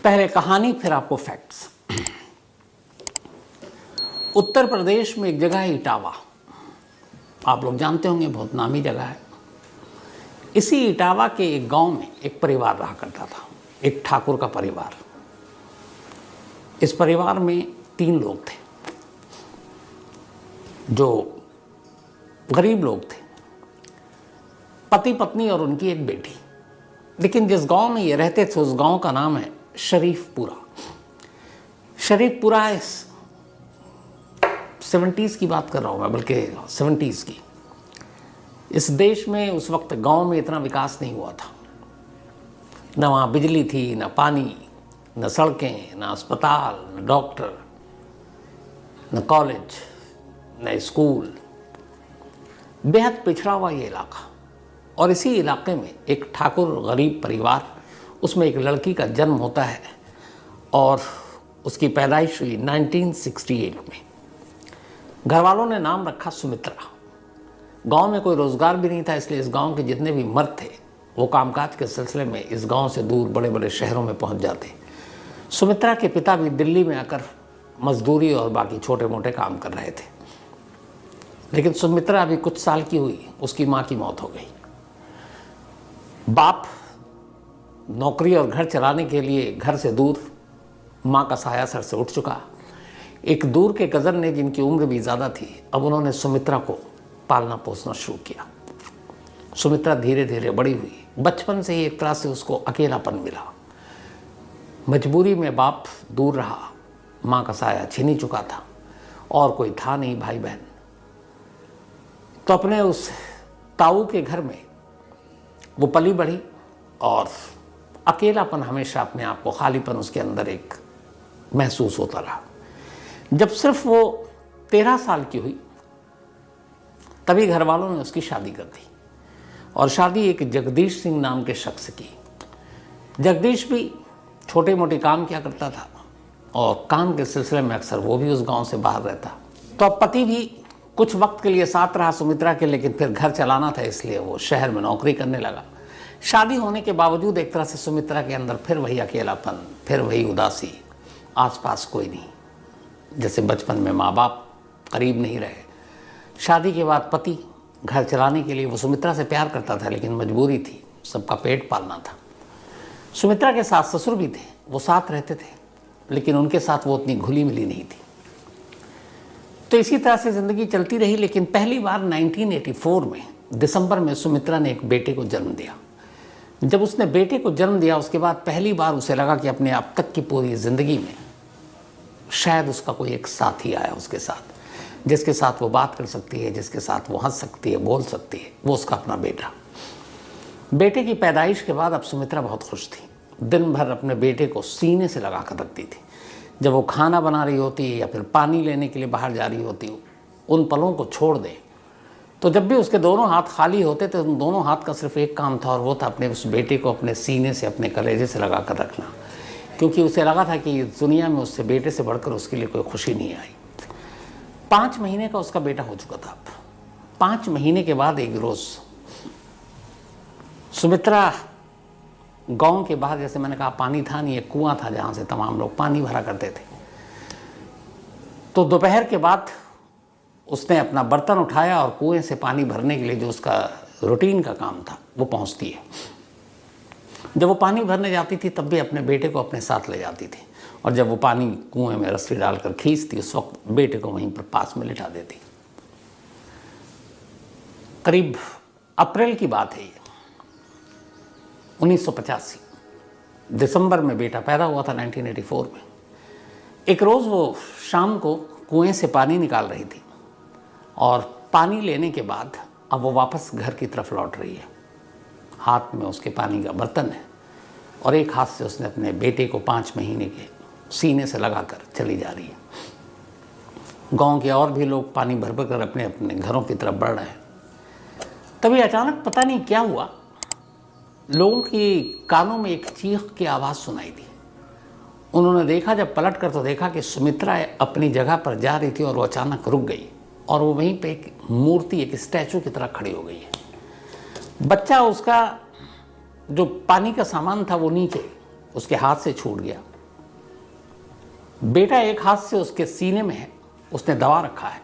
पहले कहानी फिर आपको फैक्ट्स। उत्तर प्रदेश में एक जगह है इटावा, आप लोग जानते होंगे, बहुत नामी जगह है। इसी इटावा के एक गांव में एक परिवार रहा करता था, एक ठाकुर का परिवार। इस परिवार में 3 लोग थे जो गरीब लोग थे, पति पत्नी और उनकी एक बेटी। लेकिन जिस गांव में ये रहते थे उस गांव का नाम है शरीफपुरा। शरीफपुरा 70s की बात कर रहा हूँ मैं, बल्कि 70s की। इस देश में उस वक्त गांव में इतना विकास नहीं हुआ था, न वहाँ बिजली थी, न पानी, न सड़कें, न अस्पताल, न डॉक्टर, न कॉलेज, न स्कूल। बेहद पिछड़ा हुआ ये इलाका। और इसी इलाके में एक ठाकुर गरीब परिवार, उसमें एक लड़की का जन्म होता है और उसकी पैदाइश हुई 1968 में। घर वालों ने नाम रखा सुमित्रा। गांव में कोई रोज़गार भी नहीं था, इसलिए इस गांव के जितने भी मर्द थे वो कामकाज के सिलसिले में इस गांव से दूर बड़े बड़े शहरों में पहुंच जाते। सुमित्रा के पिता भी दिल्ली में आकर मजदूरी और बाकी छोटे मोटे काम कर रहे थे। लेकिन सुमित्रा अभी कुछ साल की हुई, उसकी माँ की मौत हो गई। बाप नौकरी और घर चलाने के लिए घर से दूर, माँ का साया सर से उठ चुका। एक दूर के कज़न ने, जिनकी उम्र भी ज़्यादा थी, अब उन्होंने सुमित्रा को पालना पोसना शुरू किया। सुमित्रा धीरे धीरे बड़ी हुई। बचपन से ही एक तरह से उसको अकेलापन मिला। मजबूरी में बाप दूर रहा, माँ का साया छीन ही चुका था और कोई था नहीं भाई बहन। तो अपने उस ताऊ के घर में वो पली बढ़ी और अकेलापन हमेशा अपने आप को, खालीपन उसके अंदर एक महसूस होता रहा। जब सिर्फ वो 13 साल की हुई तभी घर वालों ने उसकी शादी कर दी और शादी एक जगदीश सिंह नाम के शख्स की। जगदीश भी छोटे मोटे काम किया करता था और काम के सिलसिले में अक्सर वो भी उस गांव से बाहर रहता। तो अब पति भी कुछ वक्त के लिए साथ रहा सुमित्रा के, लेकिन फिर घर चलाना था इसलिए वो शहर में नौकरी करने लगा। शादी होने के बावजूद एक तरह से सुमित्रा के अंदर फिर वही अकेलापन, फिर वही उदासी, आसपास कोई नहीं। जैसे बचपन में माँ बाप करीब नहीं रहे। शादी के बाद पति घर चलाने के लिए, वो सुमित्रा से प्यार करता था लेकिन मजबूरी थी, सबका पेट पालना था। सुमित्रा के सास ससुर भी थे, वो साथ रहते थे, लेकिन उनके साथ वो उतनी घुली मिली नहीं थी। तो इसी तरह से ज़िंदगी चलती रही। लेकिन पहली बार 1984 में दिसंबर में सुमित्रा ने एक बेटे को जन्म दिया। जब उसने बेटे को जन्म दिया उसके बाद पहली बार उसे लगा कि अपने अब तक की पूरी ज़िंदगी में शायद उसका कोई एक साथी आया उसके साथ, जिसके साथ वो बात कर सकती है, जिसके साथ वो हंस सकती है, बोल सकती है, वो उसका अपना बेटा। बेटे की पैदाइश के बाद अब सुमित्रा बहुत खुश थी। दिन भर अपने बेटे को सीने से लगा कर रखती थी। जब वो खाना बना रही होती या फिर पानी लेने के लिए बाहर जा रही होती, उन पलों को छोड़ दे। तो जब भी उसके दोनों हाथ खाली होते तो उन दोनों हाथ का सिर्फ एक काम था और वो था अपने उस बेटे को अपने सीने से, अपने कलेजे से लगा कर रखना। क्योंकि उसे लगा था कि दुनिया में उससे बेटे से बढ़कर उसके लिए कोई खुशी नहीं आई। 5 महीने का उसका बेटा हो चुका था। 5 महीने के बाद एक रोज़ सुमित्रा गांव के बाहर, जैसे मैंने कहा पानी था नहीं, एक कुआं था जहाँ से तमाम लोग पानी भरा करते थे। तो दोपहर के बाद उसने अपना बर्तन उठाया और कुएं से पानी भरने के लिए, जो उसका रूटीन का काम था, वो पहुँचती है। जब वो पानी भरने जाती थी तब भी अपने बेटे को अपने साथ ले जाती थी और जब वो पानी कुएं में रस्सी डालकर खींचती उस वक्त बेटे को वहीं पर पास में लिटा देती। करीब अप्रैल की बात है ये, 1985 दिसंबर में बेटा पैदा हुआ था 1984 में। एक रोज़ वो शाम को कुएं से पानी निकाल रही थी और पानी लेने के बाद अब वो वापस घर की तरफ लौट रही है। हाथ में उसके पानी का बर्तन है और एक हाथ से उसने अपने बेटे को 5 महीने के सीने से लगाकर चली जा रही है। गांव के और भी लोग पानी भर भर कर अपने अपने घरों की तरफ बढ़ रहे हैं। तभी अचानक पता नहीं क्या हुआ, लोगों की कानों में एक चीख की आवाज़ सुनाई दी। उन्होंने देखा, जब पलट कर तो देखा कि सुमित्रा अपनी जगह पर जा रही थी और वो अचानक रुक गई और वो वहीं पे एक मूर्ति, एक स्टैचू की तरह खड़ी हो गई है। बच्चा, उसका जो पानी का सामान था वो नीचे उसके हाथ से छूट गया बेटा एक हाथ से उसके सीने में है, उसने दबा रखा है,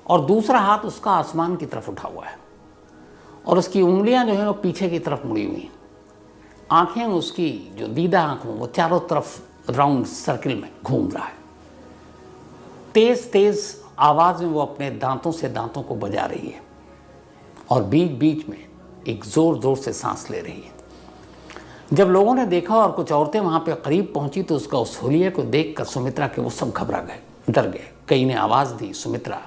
और दूसरा हाथ उसका आसमान की तरफ उठा हुआ है, और उसकी उंगलियां जो हैं वो पीछे की तरफ मुड़ी हुई हैं। आंखें उसकी जो दीदा आंख वो चारों तरफ राउंड सर्किल में घूम रहा है। तेज तेज आवाज में वो अपने दांतों से दांतों को बजा रही है, और बीच बीच में एक जोर जोर से सांस ले रही है। जब लोगों ने देखा और कुछ औरतें वहां पे करीब पहुंची तो उसका उस हुलिये को देखकर सुमित्रा के वो सब घबरा गए, डर गए। कई ने आवाज दी सुमित्रा,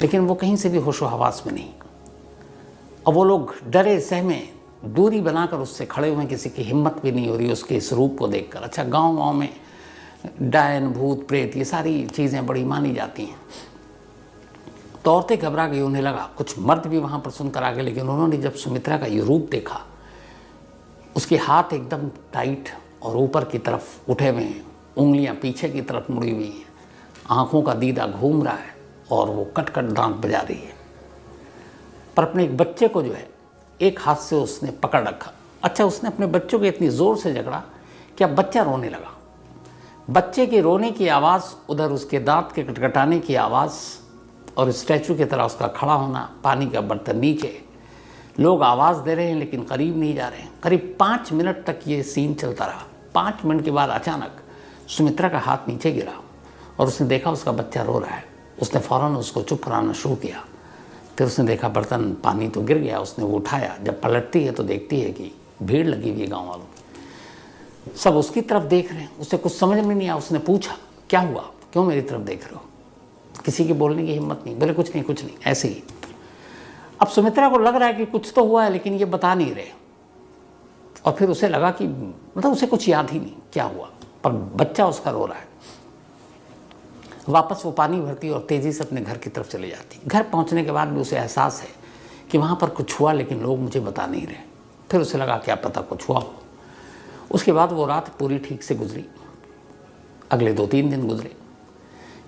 लेकिन वो कहीं से भी होशो हवास में नहीं। अब वो लोग डरे सहमे दूरी बनाकर उससे खड़े हुए, किसी की हिम्मत भी नहीं हो रही उसके इस रूप को देखकर। अच्छा, गांव गांव में डायन भूत प्रेत ये सारी चीज़ें बड़ी मानी जाती हैं, तो औरतें घबरा गई। उन्हें लगा कुछ मर्द भी वहाँ पर सुनकर आ गए, लेकिन उन्होंने जब सुमित्रा का ये रूप देखा, उसके हाथ एकदम टाइट और ऊपर की तरफ उठे हुए हैं, उंगलियाँ पीछे की तरफ मुड़ी हुई हैं, आँखों का दीदा घूम रहा है, और वो कट कट दांत बजा रही है। पर अपने एक बच्चे को जो है एक हाथ से उसने पकड़ रखा। अच्छा, उसने अपने बच्चों को इतनी ज़ोर से जकड़ा कि अब बच्चा रोने लगा। बच्चे के रोने की आवाज़, उधर उसके दांत के कटकटाने की आवाज़, और स्टैचू की तरह उसका खड़ा होना, पानी का बर्तन नीचे, लोग आवाज़ दे रहे हैं लेकिन करीब नहीं जा रहे हैं। करीब 5 मिनट तक ये सीन चलता रहा। 5 मिनट के बाद अचानक सुमित्रा का हाथ नीचे गिरा और उसने देखा उसका बच्चा रो रहा है। उसने फ़ौरन उसको चुप कराना शुरू किया। फिर उसने देखा बर्तन पानी तो गिर गया, उसने वो उठाया। जब पलटती है तो देखती है कि भीड़ लगी हुई है, गाँव वालों सब उसकी तरफ देख रहे हैं। उसे कुछ समझ में नहीं आया। उसने पूछा, क्या हुआ, क्यों मेरी तरफ देख रहे हो? किसी की बोलने की हिम्मत नहीं, बोले कुछ नहीं कुछ नहीं, ऐसे ही। अब सुमित्रा को लग रहा है कि कुछ तो हुआ है, लेकिन ये बता नहीं रहे। और फिर उसे लगा कि मतलब उसे कुछ याद ही नहीं क्या हुआ, पर बच्चा उसका रो रहा है। वापस वो पानी भरती और तेज़ी से अपने घर की तरफ चले जाती। घर पहुंचने के बाद भी उसे एहसास है कि वहाँ पर कुछ हुआ, लेकिन लोग मुझे बता नहीं रहे। फिर उसे लगा क्या पता कुछ हुआ हो। उसके बाद वो रात पूरी ठीक से गुजरी। अगले 2-3 दिन गुजरे।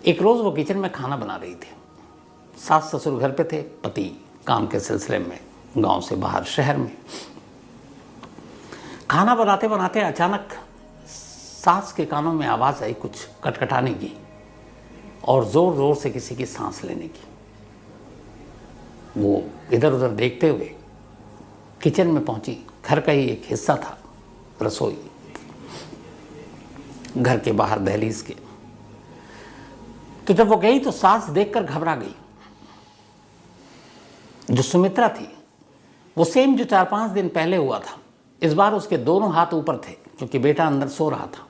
एक रोज़ वो किचन में खाना बना रही थी। सास ससुर घर पे थे, पति काम के सिलसिले में गांव से बाहर शहर में। खाना बनाते बनाते अचानक सास के कानों में आवाज़ आई कुछ कटकटाने की और ज़ोर ज़ोर से किसी की सांस लेने की। वो इधर उधर देखते हुए किचन में पहुंची। घर का ही एक हिस्सा था रसोई, घर के बाहर दहलीज के। तो जब वो गई तो सास देखकर घबरा गई। जो सुमित्रा थी वो सेम जो 4-5 दिन पहले हुआ था। इस बार उसके दोनों हाथ ऊपर थे क्योंकि बेटा अंदर सो रहा था,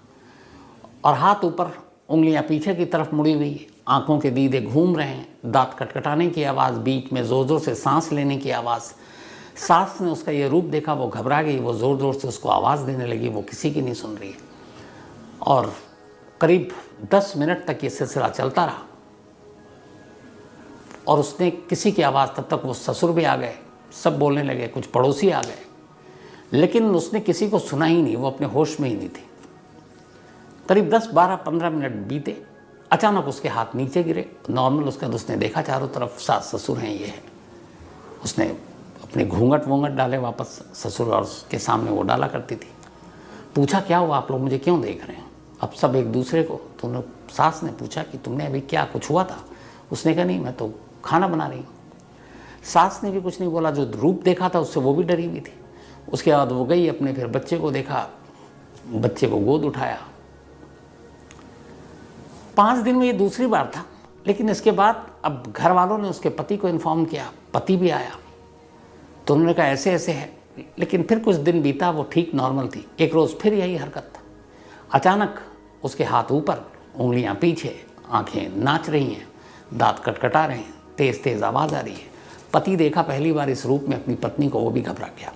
और हाथ ऊपर, उंगलियां पीछे की तरफ मुड़ी हुई, आंखों के दीदे घूम रहे हैं, दांत कटकटाने की आवाज़, बीच में ज़ोर ज़ोर से सांस लेने की आवाज़। सास ने उसका ये रूप देखा, वो घबरा गई। वो ज़ोर ज़ोर से उसको आवाज़ देने लगी, वो किसी की नहीं सुन रही है। और करीब 10 मिनट तक ये सिलसिला चलता रहा। और उसने किसी की आवाज़, तब तक वो ससुर भी आ गए, सब बोलने लगे, कुछ पड़ोसी आ गए, लेकिन उसने किसी को सुना ही नहीं। वो अपने होश में ही नहीं थी। करीब 10, 12, 15 मिनट बीते। अचानक उसके हाथ नीचे गिरे। नॉर्मल उसने देखा चारों तरफ सास ससुर हैं, ये है। उसने अपने घूंघट वूंघट डाले वापस, ससुर और उसके सामने वो डाला करती थी। पूछा, क्या हुआ, आप लोग मुझे क्यों देख रहे हैं? अब सब एक दूसरे को। तो सास ने पूछा कि तुमने अभी क्या, कुछ हुआ था? उसने कहा, नहीं, मैं तो खाना बना रही हूँ। सास ने भी कुछ नहीं बोला। जो रूप देखा था उससे वो भी डरी हुई थी। उसके बाद वो गई अपने, फिर बच्चे को देखा, बच्चे को गोद उठाया। 5 दिन में ये दूसरी बार था। लेकिन इसके बाद अब घर वालों ने उसके पति को इन्फॉर्म किया। पति भी आया तो उन्होंने कहा ऐसे ऐसे है। लेकिन फिर कुछ दिन बीता, वो ठीक नॉर्मल थी। एक रोज़ फिर यही हरकत। अचानक उसके हाथ ऊपर, उंगलियां पीछे, आंखें नाच रही हैं, दांत कटकटा रहे हैं, तेज तेज आवाज़ आ रही है। पति देखा पहली बार इस रूप में अपनी पत्नी को, वो भी घबरा गया।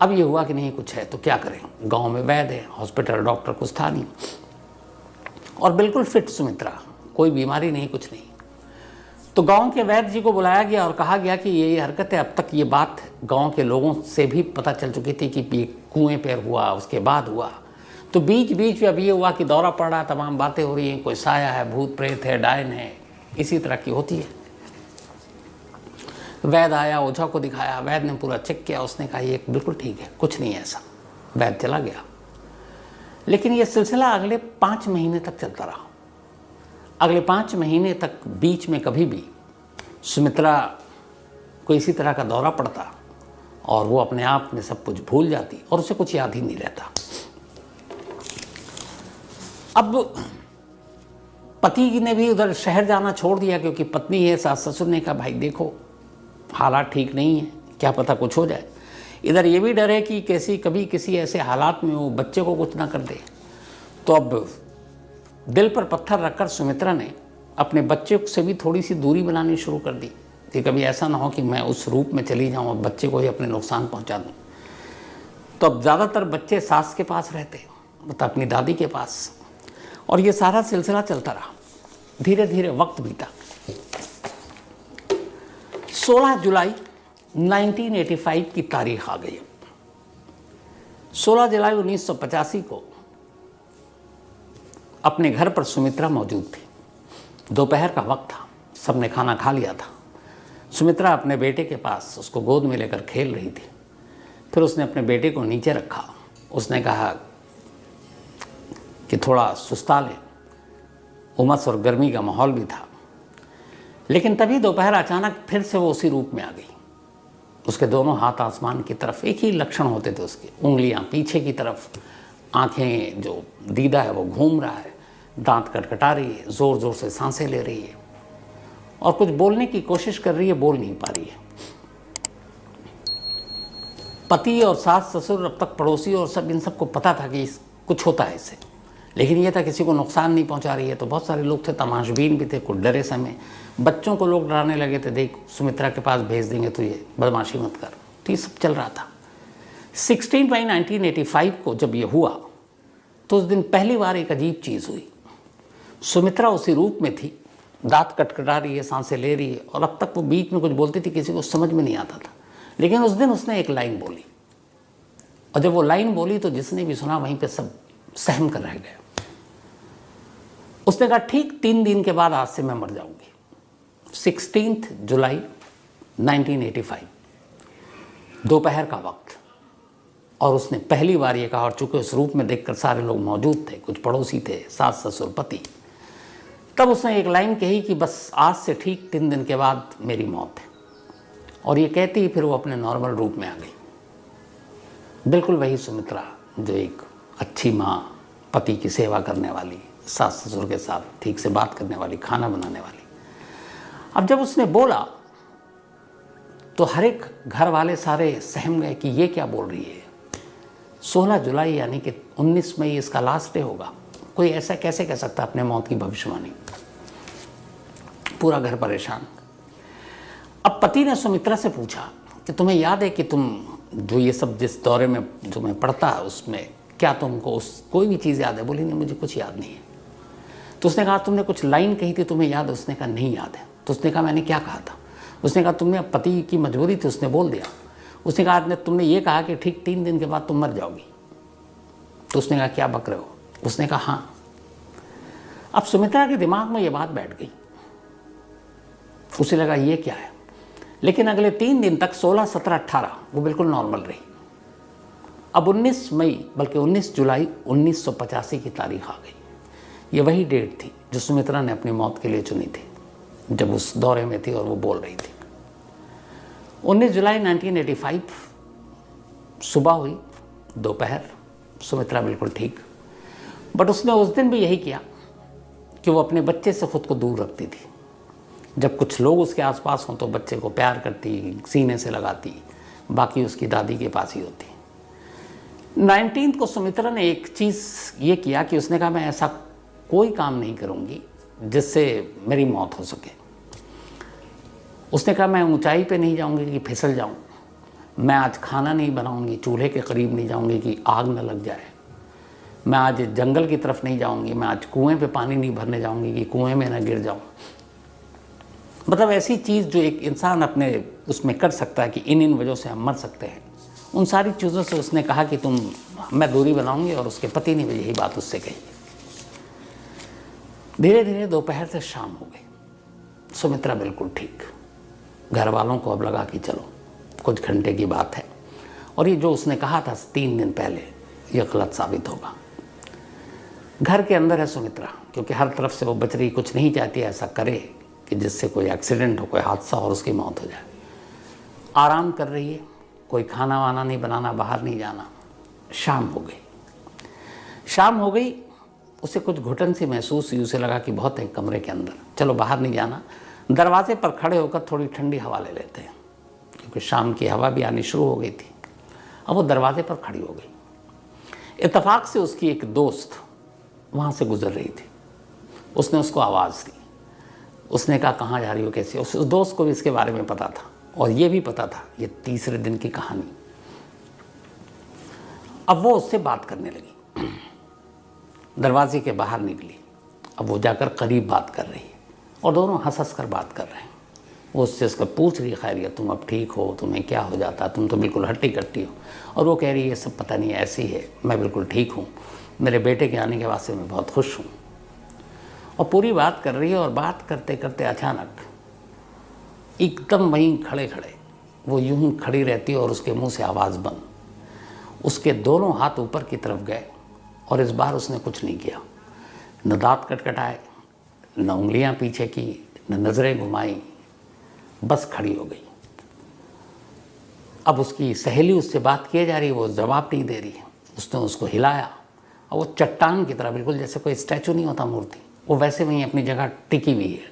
अब ये हुआ कि नहीं कुछ है तो क्या करें। गांव में वैद्य है, हॉस्पिटल, डॉक्टर कुछ था नहीं, और बिल्कुल फिट सुमित्रा, कोई बीमारी नहीं, कुछ नहीं। तो गांव के वैद्य जी को बुलाया गया और कहा गया कि ये हरकत है। अब तक ये बात गांव के लोगों से भी पता चल चुकी थी कि कुएं पर हुआ, उसके बाद हुआ। तो बीच बीच में अब ये हुआ कि दौरा पड़ रहा, तमाम बातें हो रही हैं, कोई साया है, भूत प्रेत है, डायन है, इसी तरह की होती है। वैद्य आया, ओझा को दिखाया। वैद्य ने पूरा चेक किया। उसने कहा ये बिल्कुल ठीक है, कुछ नहीं है ऐसा। वैद्य चला गया। लेकिन ये सिलसिला अगले 5 महीने तक चलता रहा। अगले 5 महीने तक बीच में कभी भी सुमित्रा को इसी तरह का दौरा पड़ता और वो अपने आप में सब कुछ भूल जाती और उसे कुछ याद ही नहीं रहता। अब पति ने भी उधर शहर जाना छोड़ दिया, क्योंकि पत्नी है, सास ससुर ने कहा भाई देखो हालात ठीक नहीं है, क्या पता कुछ हो जाए। इधर ये भी डर है कि कभी किसी ऐसे हालात में वो बच्चे को कुछ ना कर दे। तो अब दिल पर पत्थर रखकर सुमित्रा ने अपने बच्चे से भी थोड़ी सी दूरी बनानी शुरू कर दी कि कभी ऐसा ना हो कि मैं उस रूप में चली जाऊं और बच्चे को ही अपने नुकसान पहुंचा दूं। तो अब ज़्यादातर बच्चे सास के पास रहते, मतलब अपनी दादी के पास, और ये सारा सिलसिला चलता रहा। धीरे धीरे वक्त बीता। 16 जुलाई 1985 की तारीख आ गई। 16 जुलाई 1985 को अपने घर पर सुमित्रा मौजूद थी। दोपहर का वक्त था, सबने खाना खा लिया था। सुमित्रा अपने बेटे के पास उसको गोद में लेकर खेल रही थी। फिर उसने अपने बेटे को नीचे रखा। उसने कहा कि थोड़ा सुस्ता ले, उमस और गर्मी का माहौल भी था। लेकिन तभी दोपहर अचानक फिर से वो उसी रूप में आ गई। उसके दोनों हाथ आसमान की तरफ, एक ही लक्षण होते थे उसके, उंगलियां पीछे की तरफ, आंखें, जो दीदा है वो घूम रहा है, दांत कटकटा रही है, ज़ोर ज़ोर से सांसें ले रही है और कुछ बोलने की कोशिश कर रही है, बोल नहीं पा रही है। पति और सास ससुर, अब तक पड़ोसी और सब, इन सबको पता था कि कुछ होता है इससे, लेकिन यह था किसी को नुकसान नहीं पहुंचा रही है। तो बहुत सारे लोग थे, तमाशबीन भी थे, कुछ डरे समय। बच्चों को लोग डराने लगे थे, देख सुमित्रा के पास भेज देंगे तो ये बदमाशी मत कर। तो ये सब चल रहा था। 16 मई 1985 को जब ये हुआ तो उस दिन पहली बार एक अजीब चीज़ हुई। सुमित्रा उसी रूप में थी, दांत कटकटा रही है, सांसें ले रही है, और अब तक वो बीच में कुछ बोलती थी, किसी को समझ में नहीं आता था। लेकिन उस दिन उसने एक लाइन बोली, और जब वो लाइन बोली तो जिसने भी सुना वहीं पे सब सहम कर रह गए। उसने कहा ठीक 3 दिन के बाद आज से मैं मर जाऊंगी। 16 जुलाई 1985, दोपहर का वक्त। और उसने पहली बार ये कहा, और चूंकि उस रूप में देखकर सारे लोग मौजूद थे, कुछ पड़ोसी थे, सास ससुर पति, तब उसने एक लाइन कही कि बस आज से ठीक 3 दिन के बाद मेरी मौत है। और ये कहती ही फिर वो अपने नॉर्मल रूप में आ गई। बिल्कुल वही सुमित्रा जो एक अच्छी माँ, पति की सेवा करने वाली, सास ससुर के साथ ठीक से बात करने वाली, खाना बनाने वाली। अब जब उसने बोला तो हर एक घर वाले सारे सहम गए कि ये क्या बोल रही है। 16 जुलाई यानी कि 19 मई इसका लास्ट डे होगा। कोई ऐसा कैसे कह सकता अपने मौत की भविष्यवाणी। पूरा घर परेशान। अब पति ने सुमित्रा से पूछा कि तुम्हें याद है कि तुम जो ये सब जिस दौरे में जो मैं पढ़ता है उसमें क्या तुमको कोई भी चीज़ याद है? बोली नहीं, मुझे कुछ याद नहीं है। तो उसने कहा तुमने कुछ लाइन कही थी, तुम्हें याद है? उसने कहा नहीं याद है। तो उसने कहा मैंने क्या कहा था? उसने कहा तुमने पति की मजबूरी थी, उसने बोल दिया। उसने कहा तुमने ये कहा कि ठीक 3 दिन के बाद तुम मर जाओगी। तो उसने कहा क्या बक रहे हो? उसने कहा हाँ। अब सुमित्रा के दिमाग में ये बात बैठ गई। उसे लगा ये क्या है। लेकिन अगले 3 दिन तक 16, 17, 18 वो बिल्कुल नॉर्मल रही। अब 19 मई बल्कि 19 जुलाई 1985 की तारीख आ गई। ये वही डेट थी जो सुमित्रा ने अपनी मौत के लिए चुनी थी, जब उस दौरे में थी और वो बोल रही थी। 19 जुलाई 1985 सुबह हुई, दोपहर, सुमित्रा बिल्कुल ठीक। बट उसने उस दिन भी यही किया कि वो अपने बच्चे से खुद को दूर रखती थी। जब कुछ लोग उसके आसपास हों तो बच्चे को प्यार करती, सीने से लगाती, बाकी उसकी दादी के पास ही होती। 19 को सुमित्रा ने एक चीज़ ये किया कि उसने कहा मैं ऐसा कोई काम नहीं करूँगी जिससे मेरी मौत हो सके। उसने कहा मैं ऊंचाई पे नहीं जाऊँगी कि फिसल जाऊँ, मैं आज खाना नहीं बनाऊँगी, चूल्हे के करीब नहीं जाऊँगी कि आग न लग जाए, मैं आज जंगल की तरफ नहीं जाऊँगी, मैं आज कुएं पे पानी नहीं भरने जाऊँगी कि कुएं में न गिर जाऊँ। मतलब ऐसी चीज़ जो एक इंसान अपने उसमें कर सकता है कि इन वजहों से हम मर सकते हैं, उन सारी चीज़ों से उसने कहा कि मैं दूरी बनाऊंगी। और उसके पति ने भी यही बात उससे कही। धीरे धीरे दोपहर से शाम हो गई। सुमित्रा बिल्कुल ठीक। घर वालों को अब लगा कि चलो कुछ घंटे की बात है और ये जो उसने कहा था 3 दिन पहले ये गलत साबित होगा। घर के अंदर है सुमित्रा, क्योंकि हर तरफ से वो बच रही, कुछ नहीं चाहती ऐसा करे कि जिससे कोई एक्सीडेंट हो, कोई हादसा और उसकी मौत हो जाए। आराम कर रही है, कोई खाना वाना नहीं बनाना, बाहर नहीं जाना। शाम हो गई, उसे कुछ घुटन सी महसूस हुई, उसे लगा कि बहुत है कमरे के अंदर, चलो बाहर नहीं जाना, दरवाजे पर खड़े होकर थोड़ी ठंडी हवा ले लेते हैं, क्योंकि शाम की हवा भी आनी शुरू हो गई थी। अब वो दरवाजे पर खड़ी हो गई। इत्तेफाक से उसकी एक दोस्त वहाँ से गुजर रही थी, उसने उसको आवाज़ दी। उसने कहा कहाँ जा रही हो, कैसे? उस दोस्त को भी इसके बारे में पता था और ये भी पता था ये तीसरे दिन की कहानी। अब वो उससे बात करने लगी, दरवाजे के बाहर निकली। अब वो जाकर करीब बात कर रही है और दोनों हंस कर बात कर रहे हैं। वो उससे उसका पूछ रही खैरियत, तुम अब ठीक हो, तुम्हें क्या हो जाता, तुम तो बिल्कुल हट्टी कट्टी हो। और वो कह रही है ये सब पता नहीं ऐसी है, मैं बिल्कुल ठीक हूँ, मेरे बेटे के आने के बाद से मैं बहुत खुश हूँ। और पूरी बात कर रही है और बात करते करते अचानक एकदम वहीं खड़े खड़े वो यूं ही खड़ी रहती है और उसके मुंह से आवाज़ बंद। उसके दोनों हाथ ऊपर की तरफ गए और इस बार उसने कुछ नहीं किया, न दांत कटकटाए, न उंगलियां पीछे की, न नज़रें घुमाई, बस खड़ी हो गई। अब उसकी सहेली उससे बात किए जा रही है, वो जवाब नहीं दे रही है। उसने उसको हिलाया और वो चट्टान की तरह, बिल्कुल जैसे कोई स्टैचू नहीं होता मूर्ति, वो वैसे वहीं अपनी जगह टिकी हुई है।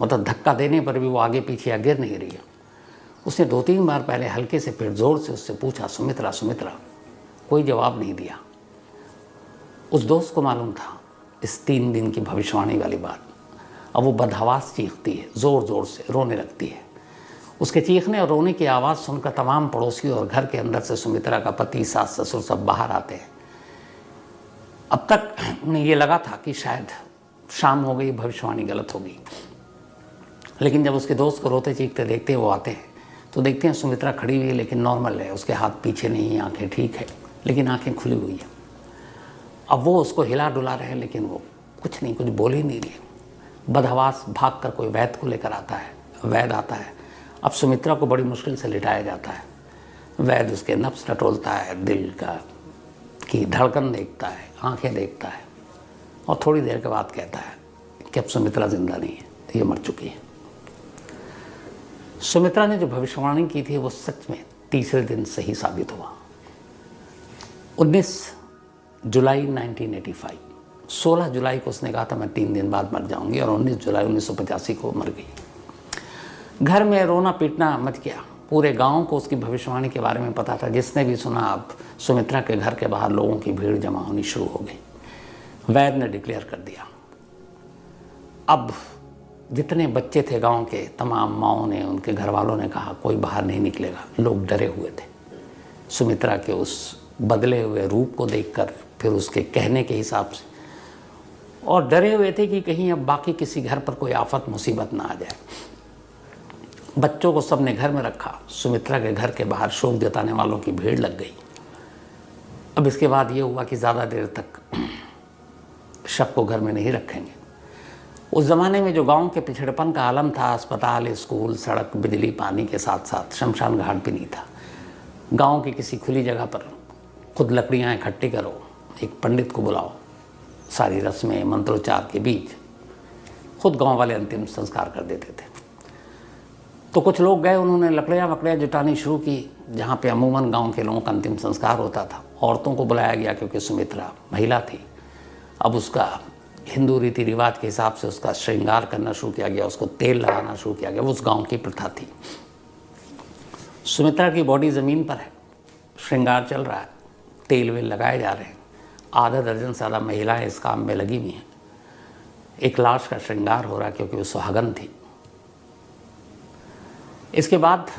मतलब धक्का देने पर भी वो आगे पीछे या गिर नहीं रही है। उसने 2-3 बार पहले हल्के से फिर जोर से उससे पूछा, सुमित्रा सुमित्रा, कोई जवाब नहीं दिया। उस दोस्त को मालूम था इस 3 दिन की भविष्यवाणी वाली बात। अब वो बदहवास चीखती है, ज़ोर ज़ोर से रोने लगती है। उसके चीखने और रोने की आवाज़ सुनकर तमाम पड़ोसी और घर के अंदर से सुमित्रा का पति, सास, ससुर सब बाहर आते हैं। अब तक उन्हें ये लगा था कि शायद शाम हो गई, भविष्यवाणी गलत हो गई। लेकिन जब उसके दोस्त को रोते चीखते देखते हैं, वो आते हैं तो देखते हैं सुमित्रा खड़ी हुई है, लेकिन नॉर्मल है, उसके हाथ पीछे नहीं है, आंखें ठीक है, लेकिन आंखें खुली हुई है। अब वो उसको हिला डुला रहे हैं, लेकिन वो कुछ नहीं, कुछ बोल ही नहीं रही है। बदहवास भाग कर कोई वैद्य को लेकर आता है, वैद्य आता है। अब सुमित्रा को बड़ी मुश्किल से लिटाया जाता है। वैद्य उसके नब्ज़ टटोलता है, दिल का की धड़कन देखता है, आंखें देखता है और थोड़ी देर के बाद कहता है कि अब सुमित्रा जिंदा नहीं है, ये मर चुकी है। सुमित्रा ने जो भविष्यवाणी की थी वो सच में तीसरे दिन सही साबित हुआ। 19 जुलाई 1985, 16 जुलाई को उसने कहा था मैं 3 दिन बाद मर जाऊंगी और 19 जुलाई 1985 को मर गई। घर में रोना पीटना मच गया। पूरे गांव को उसकी भविष्यवाणी के बारे में पता था। जिसने भी सुना, अब सुमित्रा के घर के बाहर लोगों की भीड़ जमा होनी शुरू हो गई। वैद्य ने डिक्लेयर कर दिया। अब जितने बच्चे थे गांव के, तमाम माँओं ने, उनके घर वालों ने कहा कोई बाहर नहीं निकलेगा। लोग डरे हुए थे सुमित्रा के उस बदले हुए रूप को देखकर, फिर उसके कहने के हिसाब से, और डरे हुए थे कि कहीं अब बाकी किसी घर पर कोई आफत मुसीबत ना आ जाए। बच्चों को सबने घर में रखा। सुमित्रा के घर के बाहर शोक जताने वालों की भीड़ लग गई। अब इसके बाद ये हुआ कि ज़्यादा देर तक शव को घर में नहीं रखेंगे। उस ज़माने में जो गांव के पिछड़पन का आलम था, अस्पताल, स्कूल, सड़क, बिजली, पानी के साथ साथ शमशान घाट भी नहीं था। गांव की किसी खुली जगह पर खुद लकड़ियाँ इकट्ठी करो, एक पंडित को बुलाओ, सारी रस्में मंत्रोच्चार के बीच खुद गांव वाले अंतिम संस्कार कर देते थे। तो कुछ लोग गए, उन्होंने लकड़ियाँ वकड़ियाँ जुटानी शुरू की। जहाँ पे अमूमन गांव के लोगों का अंतिम संस्कार होता था, औरतों को बुलाया गया क्योंकि सुमित्रा महिला थी। अब उसका हिंदू रीति रिवाज के हिसाब से उसका श्रृंगार करना शुरू किया गया, उसको तेल लगाना शुरू किया गया। उस गांव की प्रथा थी। सुमित्रा की बॉडी ज़मीन पर है, श्रृंगार चल रहा है, तेल वेल लगाए जा रहे हैं। आधा दर्जन से ज़्यादा महिलाएं इस काम में लगी हुई हैं। एक लाश का श्रृंगार हो रहा है क्योंकि वो सुहागन थी। इसके बाद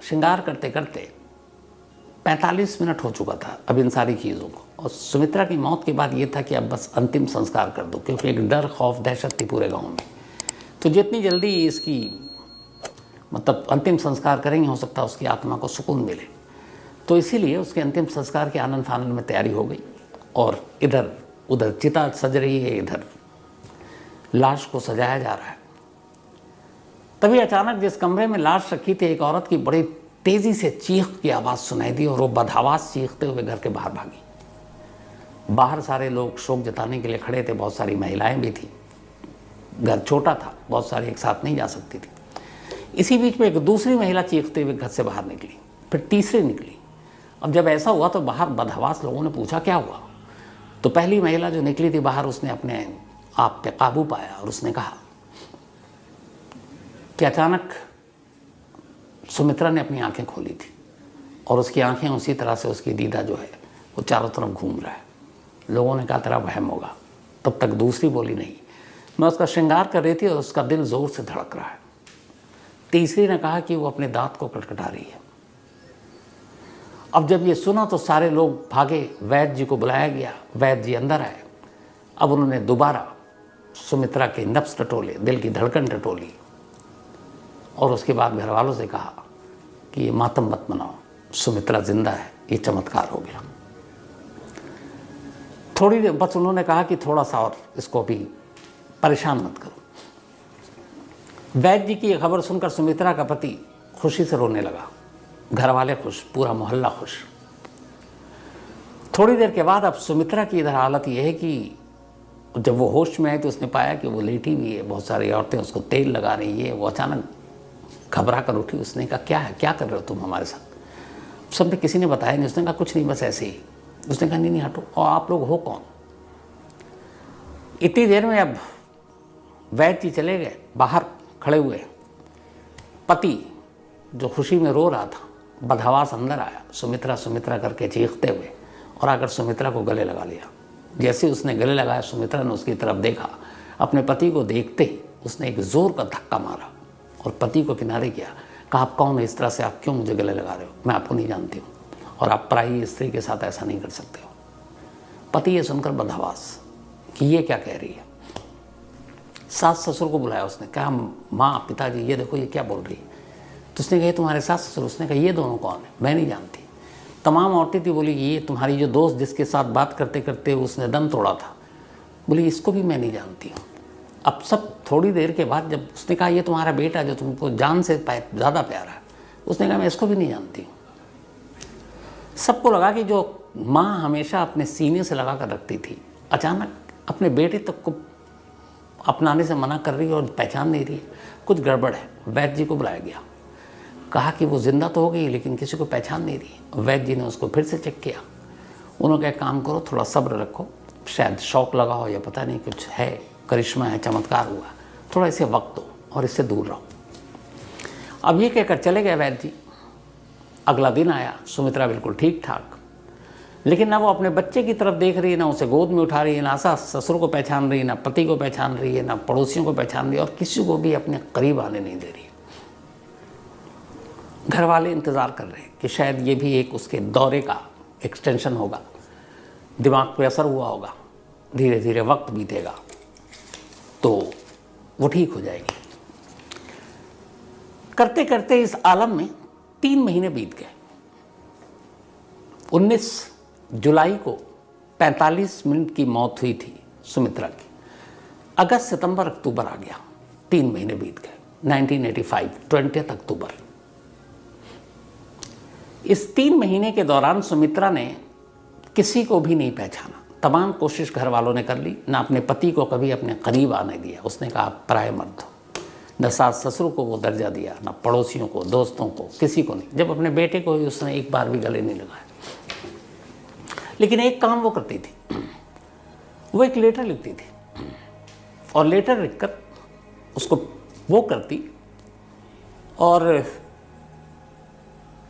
श्रृंगार करते करते 45 मिनट हो चुका था अब इन सारी चीज़ों को। और सुमित्रा की मौत के बाद ये था कि अब बस अंतिम संस्कार कर दो, क्योंकि एक डर, खौफ, दहशत थी पूरे गांव में। तो जितनी जल्दी इसकी मतलब अंतिम संस्कार करेंगे, हो सकता है उसकी आत्मा को सुकून मिले। तो इसीलिए उसके अंतिम संस्कार के आनंद फानंद में तैयारी हो गई। और इधर उधर चिता सज रही है, इधर लाश को सजाया जा रहा है। तभी अचानक जिस कमरे में लाश रखी थी, एक औरत की बड़ी तेज़ी से चीख की आवाज़ सुनाई दी और वो बदहवास चीखते हुए घर के बाहर भागी। बाहर सारे लोग शोक जताने के लिए खड़े थे, बहुत सारी महिलाएं भी थी। घर छोटा था, बहुत सारी एक साथ नहीं जा सकती थी। इसी बीच में एक दूसरी महिला चीखते हुए घर से बाहर निकली, फिर तीसरी निकली। अब जब ऐसा हुआ तो बाहर बदहवास लोगों ने पूछा क्या हुआ। तो पहली महिला जो निकली थी बाहर, उसने अपने आप पे काबू पाया और उसने कहा कि अचानक सुमित्रा ने अपनी आंखें खोली थी और उसकी आंखें उसी तरह से, उसकी दीदा जो है वो चारों तरफ घूम रहा है। लोगों ने कहा तेरा वहम होगा। तब तक दूसरी बोली नहीं, मैं उसका श्रृंगार कर रही थी और उसका दिल जोर से धड़क रहा है। तीसरी ने कहा कि वो अपने दांत को कटकटा रही है। अब जब ये सुना तो सारे लोग भागे, वैद्य जी को बुलाया गया। वैद्य जी अंदर आए। अब उन्होंने दोबारा सुमित्रा के नब्ज टटोले, दिल की धड़कन टटोली और उसके बाद घर वालों से कहा कि ये मातम मत मनाओ, सुमित्रा जिंदा है, ये चमत्कार हो गया। थोड़ी देर बस उन्होंने कहा कि थोड़ा सा और इसको भी परेशान मत करो। वैद्य जी की ये खबर सुनकर सुमित्रा का पति खुशी से रोने लगा। घर वाले खुश, पूरा मोहल्ला खुश। थोड़ी देर के बाद अब सुमित्रा की इधर हालत यह है कि जब वो होश में आई तो उसने पाया कि वो लेटी हुई है, बहुत सारी औरतें उसको तेल लगा रही है। वो अचानक घबरा कर उठी। उसने कहा क्या है, क्या कर रहे हो तुम हमारे साथ। सबने किसी ने बताया नहीं। उसने कहा कुछ नहीं, बस ऐसे ही। उसने कहा नहीं हटो, और आप लोग हो कौन। इतनी देर में अब वैद्य जी चले गए। बाहर खड़े हुए पति जो खुशी में रो रहा था, बदहवास अंदर आया, सुमित्रा सुमित्रा करके चीखते हुए, और आकर सुमित्रा को गले लगा लिया। जैसे उसने गले लगाया, सुमित्रा ने उसकी तरफ देखा। अपने पति को देखते ही उसने एक जोर का धक्का मारा और पति को किनारे किया। कहा आप कौन है, इस तरह से आप क्यों मुझे गले लगा रहे हो, मैं आपको नहीं जानती हूँ और आप पराई स्त्री के साथ ऐसा नहीं कर सकते हो। पति ये सुनकर बदहवास कि ये क्या कह रही है। सास ससुर को बुलाया उसने, कहा माँ पिताजी ये देखो ये क्या बोल रही है। तो उसने कहा तुम्हारे सास ससुर। उसने कहा ये दोनों कौन है, मैं नहीं जानती। तमाम औरतें थी, बोली ये तुम्हारी जो दोस्त जिसके साथ बात करते करते उसने दम तोड़ा था, बोली इसको भी मैं नहीं जानती हूँ। अब सब थोड़ी देर के बाद जब उसने कहा ये तुम्हारा बेटा जो तुमको जान से ज़्यादा प्यारा है, उसने कहा मैं इसको भी नहीं जानती हूँ। सबको लगा कि जो माँ हमेशा अपने सीने से लगा कर रखती थी, अचानक अपने बेटे तक को अपनाने से मना कर रही है और पहचान नहीं रही है, कुछ गड़बड़ है। वैद्य जी को बुलाया गया। कहा कि वो जिंदा तो हो गई लेकिन किसी को पहचान नहीं रही। वैद्य जी ने उसको फिर से चेक किया। उन्होंने कहा काम करो, थोड़ा सब्र रखो, शायद शौक लगा हो या पता नहीं कुछ है, करिश्मा है, चमत्कार हुआ, थोड़ा इसे वक्त दो और इससे दूर रहो। अब ये कहकर चले गए वैद्य जी। अगला दिन आया, सुमित्रा बिल्कुल ठीक ठाक, लेकिन ना वो अपने बच्चे की तरफ देख रही है, ना उसे गोद में उठा रही है, ना सास ससुर को पहचान रही है, ना पति को पहचान रही है, ना पड़ोसियों को पहचान रही है और किसी को भी अपने करीब आने नहीं दे रही। घर वाले इंतज़ार कर रहे हैं कि शायद ये भी एक उसके दौरे का एक्सटेंशन होगा, दिमाग पे असर हुआ होगा, धीरे धीरे वक्त बीतेगा तो वो ठीक हो जाएगी। करते करते इस आलम में 3 महीने बीत गए। 19 जुलाई को 45 मिनट की मौत हुई थी सुमित्रा की। अगस्त सितंबर अक्टूबर आ गया, 3 महीने बीत गए। 1985 20 अक्टूबर। इस 3 महीने के दौरान सुमित्रा ने किसी को भी नहीं पहचाना। तमाम कोशिश घर वालों ने कर ली, ना अपने पति को कभी अपने करीब आने दिया। उसने कहा पराए मत हो। न सास ससुर को वो दर्जा दिया, न पड़ोसियों को, दोस्तों को, किसी को नहीं। जब अपने बेटे को भी उसने एक बार भी गले नहीं लगाया। लेकिन एक काम वो करती थी, वो एक लेटर लिखती थी और लेटर लिखकर उसको वो करती और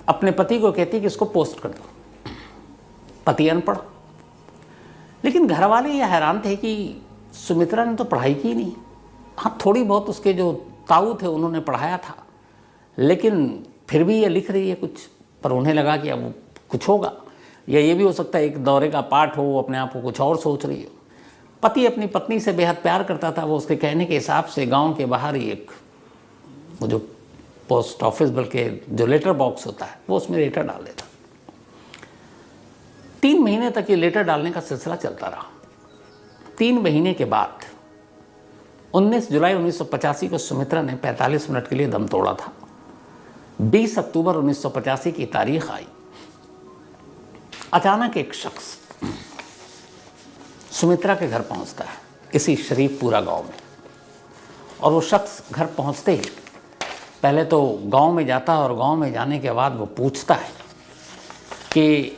अपने पति को कहती कि इसको पोस्ट कर दो। पति अनपढ़, लेकिन घर वाले ये हैरान थे कि सुमित्रा ने तो पढ़ाई की नहीं। हाँ, थोड़ी बहुत उसके जो ताऊ थे उन्होंने पढ़ाया था, लेकिन फिर भी ये लिख रही है कुछ। पर उन्हें लगा कि अब कुछ होगा, या ये भी हो सकता है एक दौरे का पार्ट हो, वो अपने आप को कुछ और सोच रही हो। पति अपनी पत्नी से बेहद प्यार करता था। वो उसके कहने के हिसाब से गांव के बाहर ही एक वो जो पोस्ट ऑफिस, बल्कि जो लेटर बॉक्स होता है, वो उसमें लेटर डाल देता। 3 महीने तक ये लेटर डालने का सिलसिला चलता रहा। 3 महीने के बाद 19 जुलाई 1985 को सुमित्रा ने 45 मिनट के लिए दम तोड़ा था। 20 अक्टूबर 1985 की तारीख आई। अचानक एक शख्स सुमित्रा के घर पहुंचता है, इसी शरीफपुरा गांव में। और वो शख्स घर पहुंचते ही पहले तो गांव में जाता है, और गांव में जाने के बाद वो पूछता है कि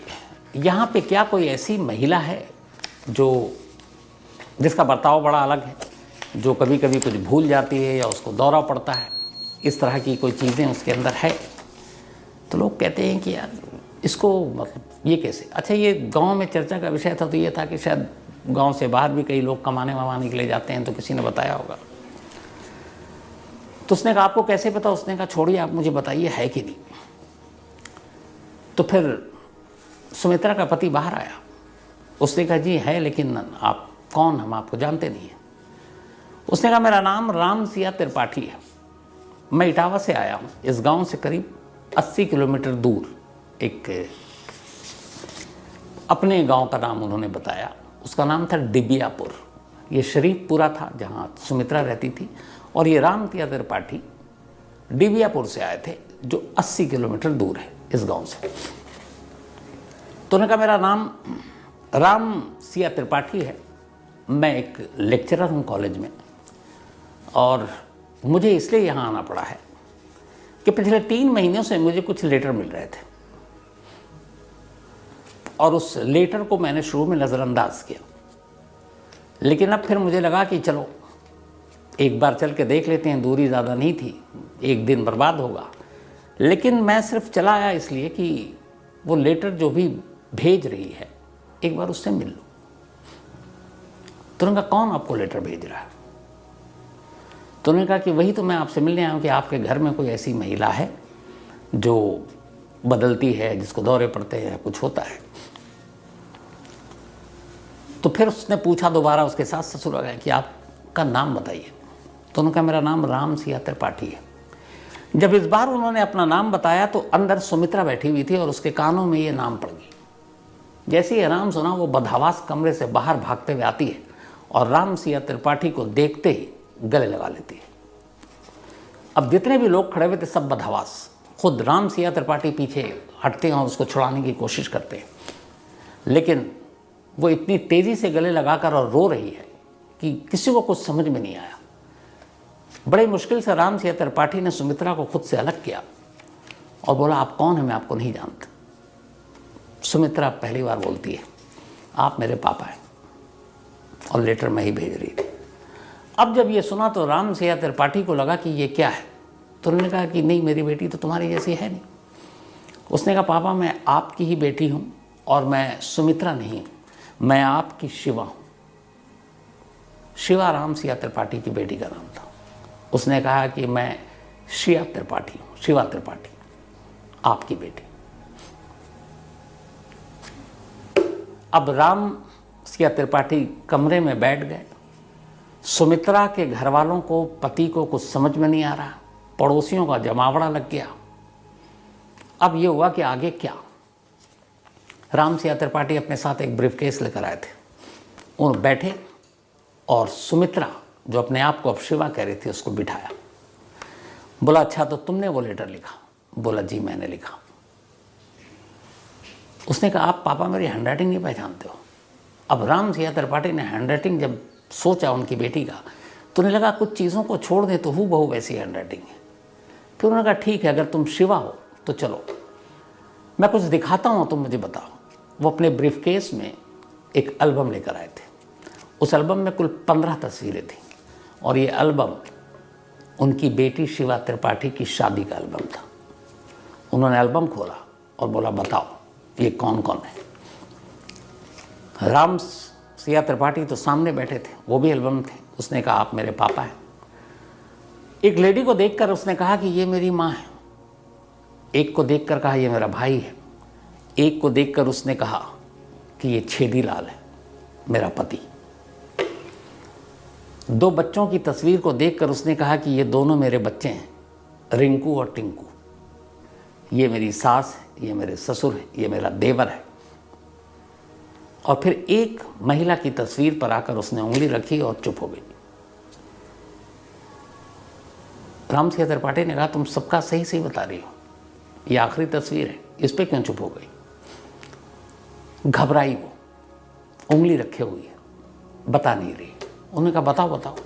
यहाँ पे क्या कोई ऐसी महिला है जिसका बर्ताव बड़ा अलग है, जो कभी कभी कुछ भूल जाती है या उसको दौरा पड़ता है, इस तरह की कोई चीज़ें उसके अंदर है। तो लोग कहते हैं कि यार इसको मतलब ये कैसे। अच्छा, ये गांव में चर्चा का विषय था, तो ये था कि शायद गांव से बाहर भी कई लोग कमाने वमाने के लिए जाते हैं, तो किसी ने बताया होगा। तो उसने कहा आपको कैसे पता? उसने कहा छोड़िए, आप मुझे बताइए है कि नहीं। तो फिर सुमित्रा का पति बाहर आया। उसने कहा जी है, लेकिन आप कौन? हम आपको जानते नहीं हैं। उसने कहा मेरा नाम राम सिया त्रिपाठी है, मैं इटावा से आया हूँ। इस गांव से करीब 80 किलोमीटर दूर एक अपने गांव का नाम उन्होंने बताया। उसका नाम था डिबियापुर। ये शरीफपुरा था जहाँ सुमित्रा रहती थी, और ये राम सिया त्रिपाठी डिबियापुर से आए थे, जो 80 किलोमीटर दूर है इस गांव से। तो उन्होंने कहा मेरा नाम राम सिया त्रिपाठी है, मैं एक लेक्चरर हूँ कॉलेज में, और मुझे इसलिए यहाँ आना पड़ा है कि पिछले 3 महीनों से मुझे कुछ लेटर मिल रहे थे, और उस लेटर को मैंने शुरू में नज़रअंदाज किया, लेकिन अब फिर मुझे लगा कि चलो एक बार चल के देख लेते हैं, दूरी ज़्यादा नहीं थी, एक दिन बर्बाद होगा। लेकिन मैं सिर्फ चला आया इसलिए कि वो लेटर जो भी भेज रही है एक बार उससे मिल लो। तो उन्होंने कहा कौन आपको लेटर भेज रहा है? तो उन्होंने कहा कि वही तो मैं आपसे मिलने आया हूँ कि आपके घर में कोई ऐसी महिला है जो बदलती है, जिसको दौरे पड़ते हैं, कुछ होता है। तो फिर उसने पूछा दोबारा, उसके साथ ससुर आ गया कि आपका नाम बताइए। तो उन्होंने कहा मेरा नाम राम सिया त्रिपाठी है। जब इस बार उन्होंने अपना नाम बताया तो अंदर सुमित्रा बैठी हुई थी, और उसके कानों में ये नाम पड़ गई। जैसे ही नाम सुना, वो बदहवास कमरे से बाहर भागते हुए आती है, और राम सिया त्रिपाठी को देखते ही गले लगा लेती है। अब जितने भी लोग खड़े हुए थे सब बदहवास, खुद राम सिया त्रिपाठी पीछे हटते हैं और उसको छुड़ाने की कोशिश करते हैं, लेकिन वो इतनी तेज़ी से गले लगाकर और रो रही है कि किसी को कुछ समझ में नहीं आया। बड़े मुश्किल से राम सिया त्रिपाठी ने सुमित्रा को खुद से अलग किया और बोला आप कौन हैं? मैं आपको नहीं जानता। सुमित्रा पहली बार बोलती है आप मेरे पापा हैं, और लेटर मैं ही भेज रही थी। अब जब ये सुना तो राम सिया त्रिपाठी को लगा कि ये क्या है। तो उन्होंने कहा कि नहीं, मेरी बेटी तो तुम्हारी जैसी है नहीं। उसने कहा पापा मैं आपकी ही बेटी हूँ, और मैं सुमित्रा नहीं, मैं आपकी शिवा हूँ। शिवा राम सिया त्रिपाठी की बेटी का नाम था। उसने कहा कि मैं शिया त्रिपाठी हूँ, शिवा त्रिपाठी आपकी बेटी। अब राम सिया त्रिपाठी कमरे में बैठ गए। सुमित्रा के घर वालों को, पति को कुछ समझ में नहीं आ रहा, पड़ोसियों का जमावड़ा लग गया। अब ये हुआ कि आगे क्या। राम सिया त्रिपाठी अपने साथ एक ब्रीफकेस लेकर आए थे। वो बैठे और सुमित्रा जो अपने आप को अब शिवा कह रही थी उसको बिठाया। बोला अच्छा तो तुमने वो लेटर लिखा? बोला जी मैंने लिखा। उसने कहा आप पापा मेरी हैंडराइटिंग नहीं पहचानते हो? अब राम सिया त्रिपाठी ने हैंडराइटिंग जब सोचा उनकी बेटी का, तो उन्हें लगा कुछ चीज़ों को छोड़ दे तो हूबहू वैसी हैंडराइटिंग है। फिर उन्होंने कहा ठीक है, अगर तुम शिवा हो तो चलो मैं कुछ दिखाता हूँ, तुम मुझे बताओ। वो अपने ब्रीफकेस में एक एल्बम लेकर आए थे। उस एल्बम में कुल 15 तस्वीरें थीं, और ये एल्बम उनकी बेटी शिवा त्रिपाठी की शादी का एल्बम था। उन्होंने एल्बम खोला और बोला बताओ ये कौन कौन है। राम सिया त्रिपाठी तो सामने बैठे थे, वो भी एल्बम थे। उसने कहा आप मेरे पापा हैं। एक लेडी को देखकर उसने कहा कि ये मेरी माँ है। एक को देखकर कहा ये मेरा भाई है। एक को देखकर उसने कहा कि ये छेदी लाल है, मेरा पति। 2 बच्चों की तस्वीर को देखकर उसने कहा कि ये दोनों मेरे बच्चे हैं, रिंकू और टिंकू। ये मेरी सास है, ये मेरे ससुर है, ये मेरा देवर है। और फिर एक महिला की तस्वीर पर आकर उसने उंगली रखी और चुप हो गई। राम सिया त्रिपाठी ने कहा तुम सबका सही सही बता रही हो, ये आखिरी तस्वीर है, इस पे क्यों चुप हो गई? घबराई वो, उंगली रखे हुई है। बता नहीं रही। उन्होंने कहा बताओ बताओ।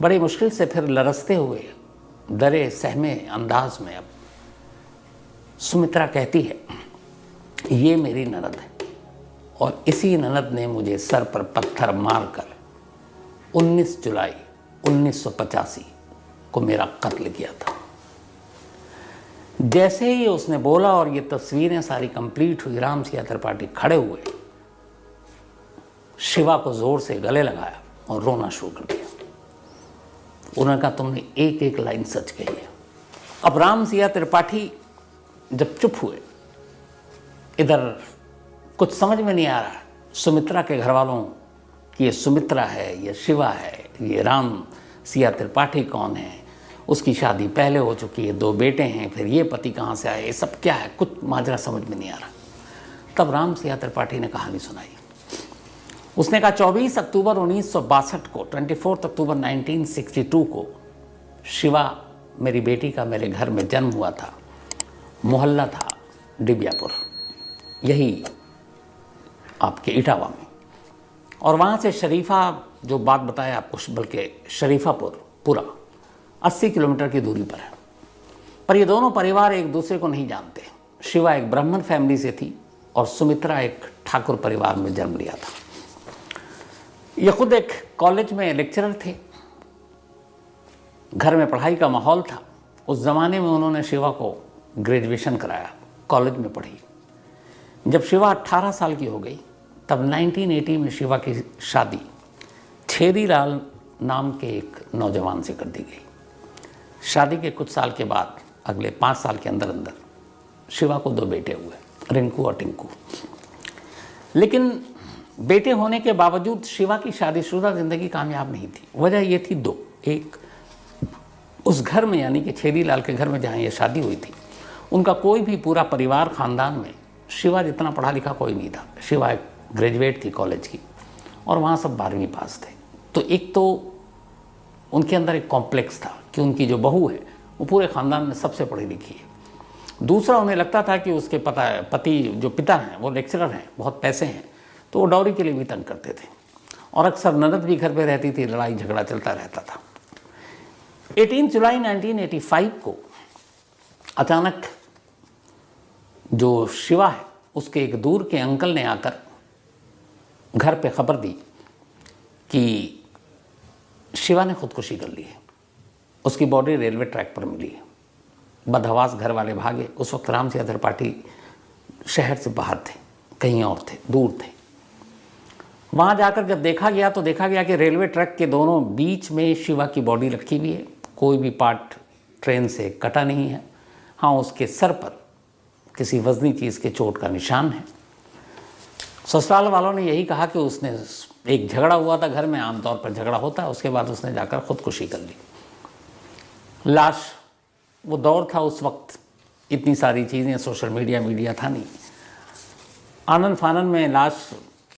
बड़ी मुश्किल से फिर लरसते हुए डरे सहमे अंदाज में अब सुमित्रा कहती है, ये मेरी ननद है और इसी ननद ने मुझे सर पर पत्थर मारकर 19 जुलाई 1985 को मेरा कत्ल किया था। जैसे ही उसने बोला और ये तस्वीरें सारी कंप्लीट हुई, राम सिया त्रिपाठी खड़े हुए, शिवा को जोर से गले लगाया और रोना शुरू कर दिया। उन्होंने कहा तुमने एक एक लाइन सच कही है। अब राम सिया त्रिपाठी जब चुप हुए, इधर कुछ समझ में नहीं आ रहा सुमित्रा के घर वालों कि ये सुमित्रा है, ये शिवा है, ये राम सिया त्रिपाठी कौन है, उसकी शादी पहले हो चुकी है, 2 बेटे हैं, फिर ये पति कहाँ से आए, ये सब क्या है, कुछ माजरा समझ में नहीं आ रहा। तब राम सिया त्रिपाठी ने कहानी सुनाई। उसने कहा 24 अक्टूबर 1962 को, 24 अक्टूबर 1962 को शिवा मेरी बेटी का मेरे घर में जन्म हुआ था। मोहल्ला था डिबियापुर, यही आपके इटावा में। और वहाँ से शरीफा, जो बात बताया आपको, बल्कि शरीफापुर पूरा 80 किलोमीटर की दूरी पर है। पर ये दोनों परिवार एक दूसरे को नहीं जानते। शिवा एक ब्राह्मण फैमिली से थी और सुमित्रा एक ठाकुर परिवार में जन्म लिया था। ये खुद एक कॉलेज में लेक्चरर थे, घर में पढ़ाई का माहौल था। उस ज़माने में उन्होंने शिवा को ग्रेजुएशन कराया, कॉलेज में पढ़ी। जब शिवा 18 साल की हो गई तब 1980 में शिवा की शादी छेरीलाल नाम के एक नौजवान से कर दी गई। शादी के कुछ साल के बाद, अगले 5 साल के अंदर अंदर शिवा को 2 बेटे हुए, रिंकू और टिंकू। लेकिन बेटे होने के बावजूद शिवा की शादीशुदा ज़िंदगी कामयाब नहीं थी। वजह ये थी 2। एक, उस घर में यानी कि छेरीलाल के घर में जहाँ ये शादी हुई थी, उनका कोई भी पूरा परिवार ख़ानदान में शिवा जितना पढ़ा लिखा कोई नहीं था। शिवा एक ग्रेजुएट थी कॉलेज की और वहाँ सब 12वीं पास थे। तो एक तो उनके अंदर एक कॉम्प्लेक्स था कि उनकी जो बहू है वो पूरे ख़ानदान में सबसे पढ़ी लिखी है। दूसरा, उन्हें लगता था कि उसके पति जो पिता हैं वो लेक्चरर हैं, बहुत पैसे हैं, तो वो डॉरी के लिए भी तंग करते थे और अक्सर ननद भी घर पे रहती थी, लड़ाई झगड़ा चलता रहता था। 18 जुलाई 1985 को अचानक जो शिवा है उसके एक दूर के अंकल ने आकर घर पे खबर दी कि शिवा ने खुदकुशी कर ली है। उसकी बॉडी रेलवे ट्रैक पर मिली है। बदहवास घर वाले भागे। उस वक्त राम सिया त्रिपाठी शहर से बाहर थे, कहीं और थे, दूर थे। वहाँ जाकर जब देखा गया तो देखा गया कि रेलवे ट्रैक के दोनों बीच में शिवा की बॉडी रखी हुई है। कोई भी पार्ट ट्रेन से कटा नहीं है। हाँ, उसके सर पर किसी वजनी चीज़ के चोट का निशान है। ससुराल वालों ने यही कहा कि उसने एक झगड़ा हुआ था घर में, आमतौर पर झगड़ा होता है, उसके बाद उसने जाकर खुदकुशी कर ली। लाश, वो दौर था उस वक्त, इतनी सारी चीज़ें, सोशल मीडिया था नहीं। आनन फानन में लाश